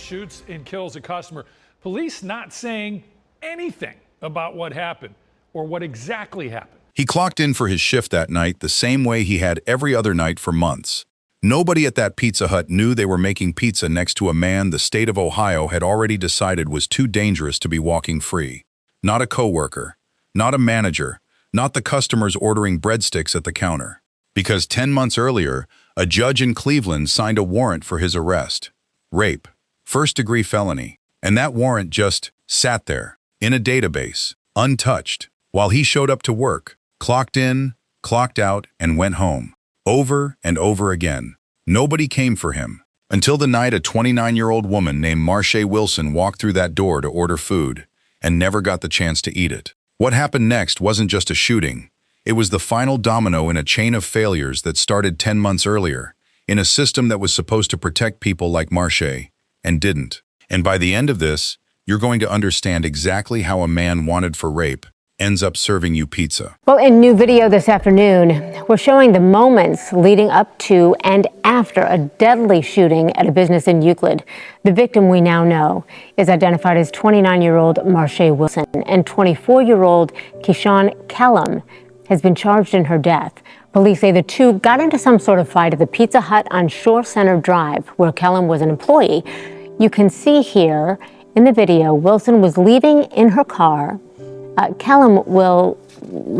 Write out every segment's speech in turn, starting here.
shoots and kills a customer. Police not saying anything about what happened or what exactly happened. He clocked in for his shift that night the same way he had every other night for months. Nobody at that Pizza Hut knew they were making pizza next to a man the state of Ohio had already decided was too dangerous to be walking free. Not a coworker, not a manager, not the customers ordering breadsticks at the counter. Because 10 months earlier, a judge in Cleveland signed a warrant for his arrest. Rape, first-degree felony. And that warrant just sat there, in a database, untouched, while he showed up to work, clocked in, clocked out, and went home. Over and over again. Nobody came for him. Until the night a 29-year-old woman named Marshay Wilson walked through that door to order food and never got the chance to eat it. What happened next wasn't just a shooting. It was the final domino in a chain of failures that started 10 months earlier, in a system that was supposed to protect people like Marshay, and didn't. And by the end of this, you're going to understand exactly how a man wanted for rape ends up serving you pizza. Well, in new video this afternoon, we're showing the moments leading up to and after a deadly shooting at a business in Euclid. The victim we now know is identified as 29-year-old Marshay Wilson, and 24-year-old Keishaun Kellom has been charged in her death. Police say the two got into some sort of fight at the Pizza Hut on Shore Center Drive, where Kellom was an employee. You can see here in the video, Wilson was leaving in her car. Kellom will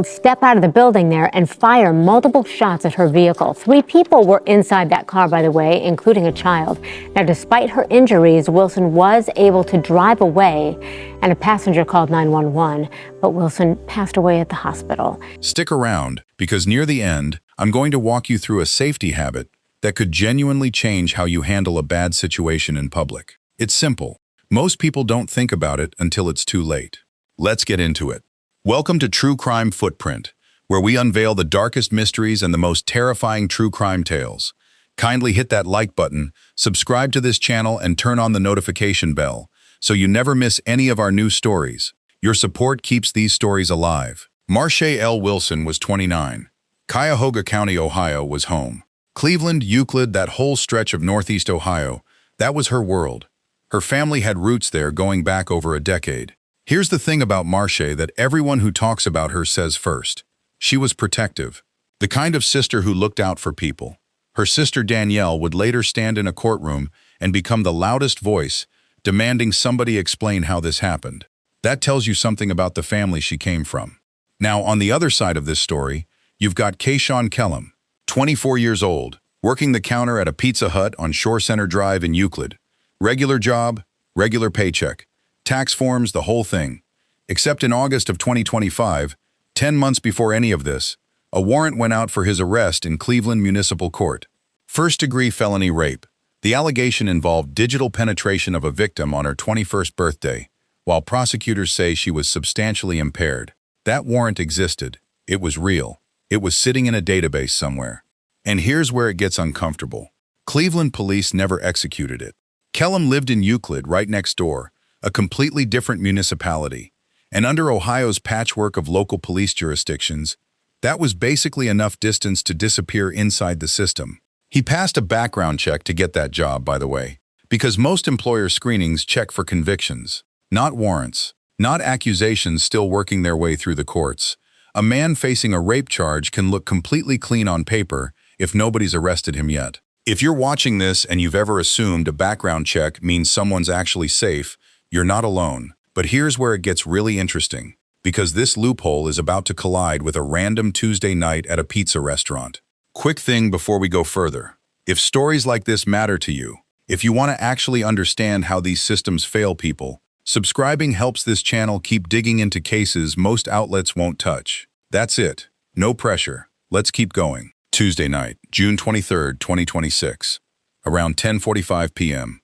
step out of the building there and fire multiple shots at her vehicle. 3 people were inside that car, by the way, including a child. Now, despite her injuries, Wilson was able to drive away, and a passenger called 911, but Wilson passed away at the hospital. Stick around, because near the end, I'm going to walk you through a safety habit that could genuinely change how you handle a bad situation in public. It's simple. Most people don't think about it until it's too late. Let's get into it. Welcome to True Crime Footprint, where we unveil the darkest mysteries and the most terrifying true crime tales. Kindly hit that like button, subscribe to this channel, and turn on the notification bell so you never miss any of our new stories. Your support keeps these stories alive. Marshay L. Wilson was 29. Cuyahoga County, Ohio was home. Cleveland, Euclid, that whole stretch of Northeast Ohio, that was her world. Her family had roots there going back over a decade. Here's the thing about Marshay that everyone who talks about her says first. She was protective. The kind of sister who looked out for people. Her sister Danielle would later stand in a courtroom and become the loudest voice, demanding somebody explain how this happened. That tells you something about the family she came from. Now, on the other side of this story, you've got Keishaun Kellom, 24 years old, working the counter at a Pizza Hut on Shore Center Drive in Euclid. Regular job, regular paycheck. Tax forms, the whole thing. Except in August of 2025, 10 months before any of this, a warrant went out for his arrest in Cleveland Municipal Court. First-degree felony rape. The allegation involved digital penetration of a victim on her 21st birthday, while prosecutors say she was substantially impaired. That warrant existed. It was real. It was sitting in a database somewhere. And here's where it gets uncomfortable. Cleveland police never executed it. Kellom lived in Euclid, right next door, a completely different municipality, and under Ohio's patchwork of local police jurisdictions, that was basically enough distance to disappear inside the system. He passed a background check to get that job, by the way, because most employer screenings check for convictions, not warrants, not accusations still working their way through the courts. A man facing a rape charge can look completely clean on paper if nobody's arrested him yet. If you're watching this and you've ever assumed a background check means someone's actually safe, you're not alone. But here's where it gets really interesting, because this loophole is about to collide with a random Tuesday night at a pizza restaurant. Quick thing before we go further. If stories like this matter to you, if you want to actually understand how these systems fail people, subscribing helps this channel keep digging into cases most outlets won't touch. That's it. No pressure. Let's keep going. Tuesday night, June 23, 2026. Around 10:45 p.m.,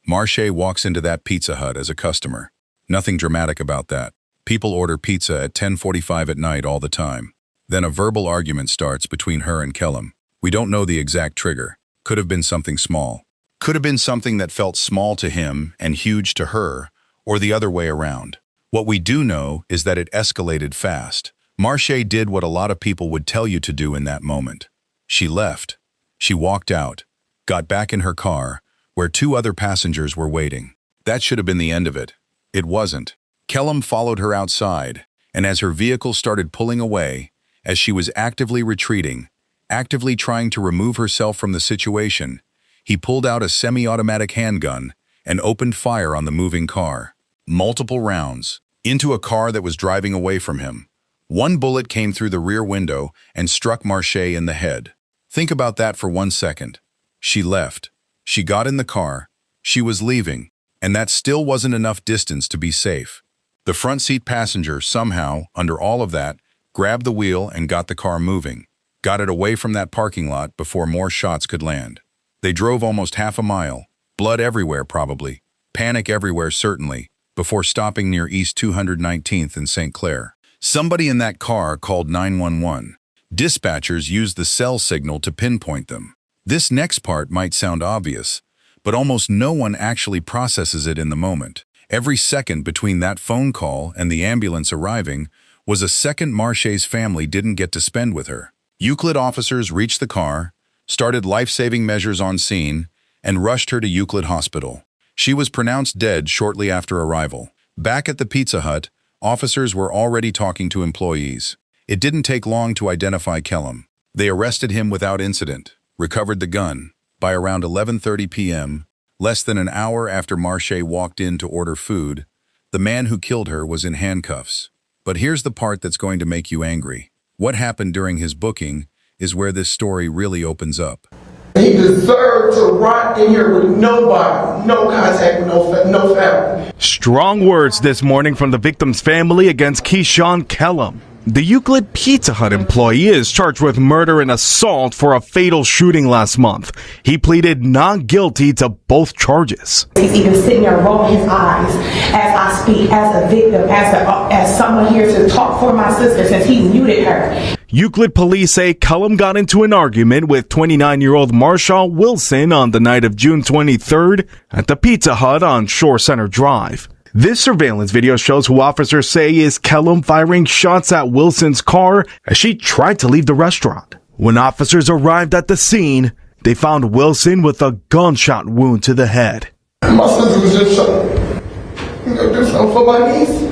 Marshay walks into that Pizza Hut as a customer. Nothing dramatic about that. People order pizza at 10:45 at night all the time. Then a verbal argument starts between her and Kellom. We don't know the exact trigger. Could have been something small. Could have been something that felt small to him and huge to her, or the other way around. What we do know is that it escalated fast. Marshay did what a lot of people would tell you to do in that moment. She left. She walked out, got back in her car, where 2 other passengers were waiting. That should have been the end of it. It wasn't. Kellom followed her outside, and as her vehicle started pulling away, as she was actively retreating, actively trying to remove herself from the situation, he pulled out a semi-automatic handgun and opened fire on the moving car. Multiple rounds, into a car that was driving away from him. One bullet came through the rear window and struck Marshay in the head. Think about that for 1 second. She left. She got in the car. She was leaving, and that still wasn't enough distance to be safe. The front seat passenger somehow, under all of that, grabbed the wheel and got the car moving. Got it away from that parking lot before more shots could land. They drove almost half a mile, blood everywhere probably, panic everywhere certainly, before stopping near East 219th in St. Clair. Somebody in that car called 911. Dispatchers used the cell signal to pinpoint them. This next part might sound obvious, but almost no one actually processes it in the moment. Every second between that phone call and the ambulance arriving was a second Marshay's family didn't get to spend with her. Euclid officers reached the car, started life-saving measures on scene, and rushed her to Euclid Hospital. She was pronounced dead shortly after arrival. Back at the Pizza Hut, officers were already talking to employees. It didn't take long to identify Kellom. They arrested him without incident, recovered the gun. By around 11:30 p.m., less than an hour after Marshay walked in to order food, the man who killed her was in handcuffs. But here's the part that's going to make you angry. What happened during his booking is where this story really opens up. He deserved to rot in here with nobody, no contact with no family. Strong words this morning from the victim's family against Keishaun Kellom. The Euclid Pizza Hut employee is charged with murder and assault for a fatal shooting last month. He pleaded not guilty to both charges. He's even sitting there rolling his eyes as I speak, as a victim, as someone here to talk for my sister since he muted her. Euclid police say Kellom got into an argument with 29-year-old Marshay Wilson on the night of June 23rd at the Pizza Hut on Shore Center Drive. This surveillance video shows who officers say is Kellom firing shots at Wilson's car as she tried to leave the restaurant. When officers arrived at the scene, they found Wilson with a gunshot wound to the head. My sister was just trying to do something for my niece.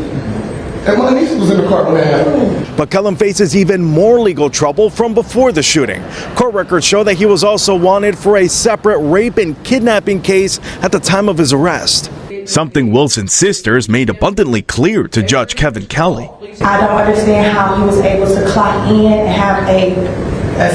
And my niece was in the car when that happened. But Kellom faces even more legal trouble from before the shooting. Court records show that he was also wanted for a separate rape and kidnapping case at the time of his arrest. Something Wilson's sisters made abundantly clear to Judge Kevin Kelly. I don't understand how he was able to clock in and have a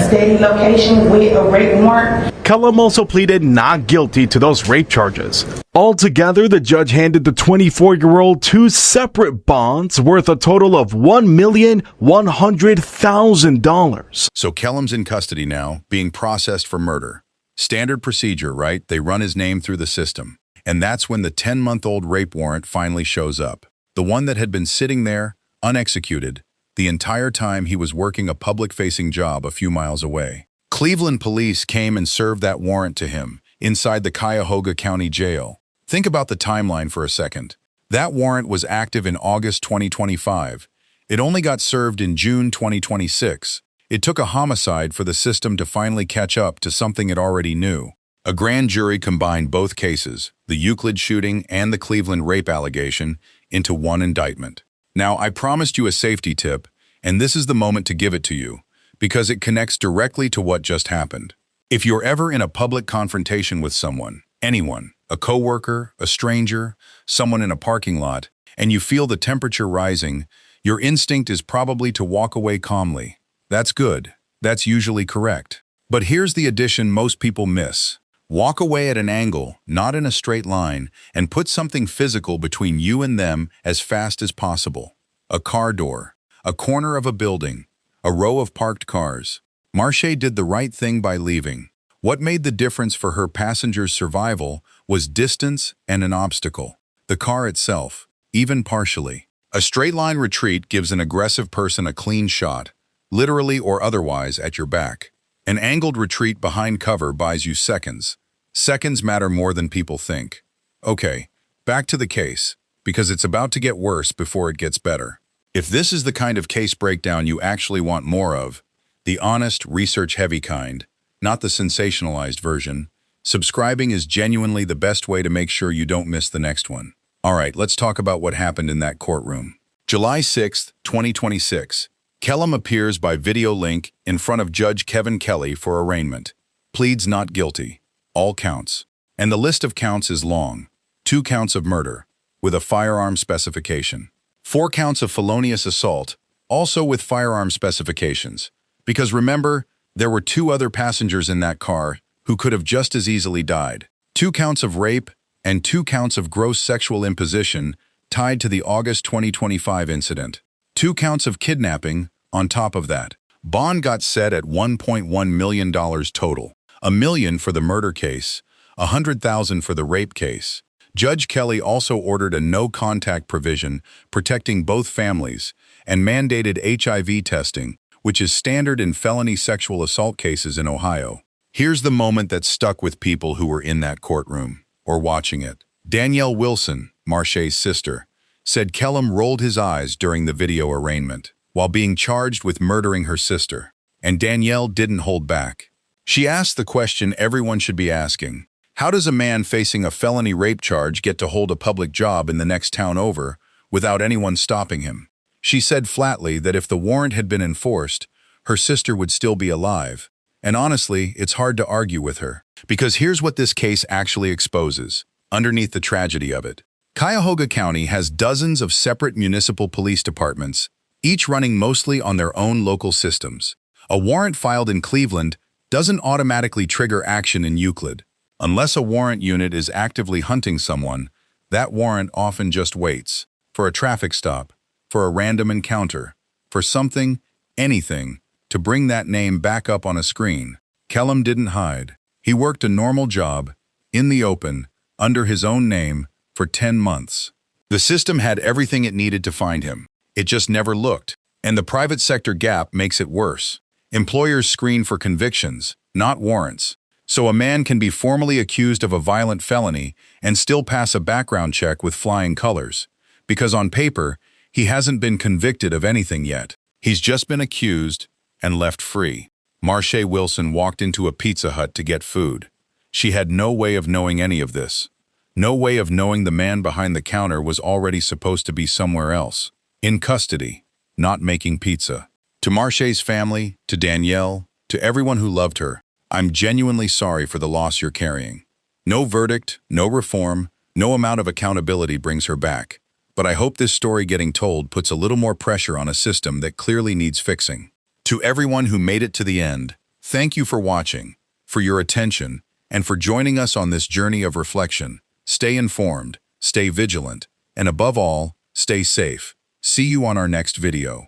steady location with a rape warrant. Kellom also pleaded not guilty to those rape charges. Altogether, the judge handed the 24-year-old two separate bonds worth a total of $1,100,000. So Kellom's in custody now, being processed for murder. Standard procedure, right? They run his name through the system. And that's when the 10-month-old rape warrant finally shows up. The one that had been sitting there, unexecuted, the entire time he was working a public-facing job a few miles away. Cleveland police came and served that warrant to him inside the Cuyahoga County Jail. Think about the timeline for a second. That warrant was active in August 2025. It only got served in June 2026. It took a homicide for the system to finally catch up to something it already knew. A grand jury combined both cases, the Euclid shooting and the Cleveland rape allegation, into one indictment. Now, I promised you a safety tip, and this is the moment to give it to you, because it connects directly to what just happened. If you're ever in a public confrontation with someone, anyone, a coworker, a stranger, someone in a parking lot, and you feel the temperature rising, your instinct is probably to walk away calmly. That's good. That's usually correct. But here's the addition most people miss. Walk away at an angle, not in a straight line, and put something physical between you and them as fast as possible. A car door, a corner of a building, a row of parked cars. Marshay did the right thing by leaving. What made the difference for her passenger's survival was distance and an obstacle. The car itself, even partially. A straight-line retreat gives an aggressive person a clean shot, literally or otherwise, at your back. An angled retreat behind cover buys you seconds. Seconds matter more than people think. Okay, back to the case, because it's about to get worse before it gets better. If this is the kind of case breakdown you actually want more of, the honest, research-heavy kind, not the sensationalized version, Subscribing is genuinely the best way to make sure you don't miss the next one. All right, let's talk about what happened in that courtroom. July 6, 2026. Kellom appears by video link in front of Judge Kevin Kelly for arraignment. Pleads not guilty. All counts. And the list of counts is long. 2 counts of murder, with a firearm specification. 4 counts of felonious assault, also with firearm specifications. Because remember, there were 2 other passengers in that car who could have just as easily died. 2 counts of rape and 2 counts of gross sexual imposition tied to the August 2025 incident. 2 counts of kidnapping on top of that. Bond got set at $1.1 million total. $1 million for the murder case, $100,000 for the rape case. Judge Kelly also ordered a no-contact provision protecting both families and mandated HIV testing, which is standard in felony sexual assault cases in Ohio. Here's the moment that stuck with people who were in that courtroom or watching it. Danielle Wilson, Marshay's sister, said Kellom rolled his eyes during the video arraignment while being charged with murdering her sister, and Danielle didn't hold back. She asked the question everyone should be asking. How does a man facing a felony rape charge get to hold a public job in the next town over without anyone stopping him? She said flatly that if the warrant had been enforced, her sister would still be alive. And honestly, it's hard to argue with her. Because here's what this case actually exposes, underneath the tragedy of it. Cuyahoga County has dozens of separate municipal police departments, each running mostly on their own local systems. A warrant filed in Cleveland doesn't automatically trigger action in Euclid. Unless a warrant unit is actively hunting someone, that warrant often just waits for a traffic stop, for a random encounter, for something, anything, to bring that name back up on a screen. Kellom didn't hide. He worked a normal job, in the open, under his own name, for 10 months. The system had everything it needed to find him. It just never looked. And the private sector gap makes it worse. Employers screen for convictions, not warrants. So a man can be formally accused of a violent felony and still pass a background check with flying colors. Because on paper, he hasn't been convicted of anything yet. He's just been accused and left free. Marshay Wilson walked into a Pizza Hut to get food. She had no way of knowing any of this. No way of knowing the man behind the counter was already supposed to be somewhere else. In custody, not making pizza. To Marshay's family, to Danielle, to everyone who loved her, I'm genuinely sorry for the loss you're carrying. No verdict, no reform, no amount of accountability brings her back. But I hope this story getting told puts a little more pressure on a system that clearly needs fixing. To everyone who made it to the end, thank you for watching, for your attention, and for joining us on this journey of reflection. Stay informed, stay vigilant, and above all, stay safe. See you on our next video.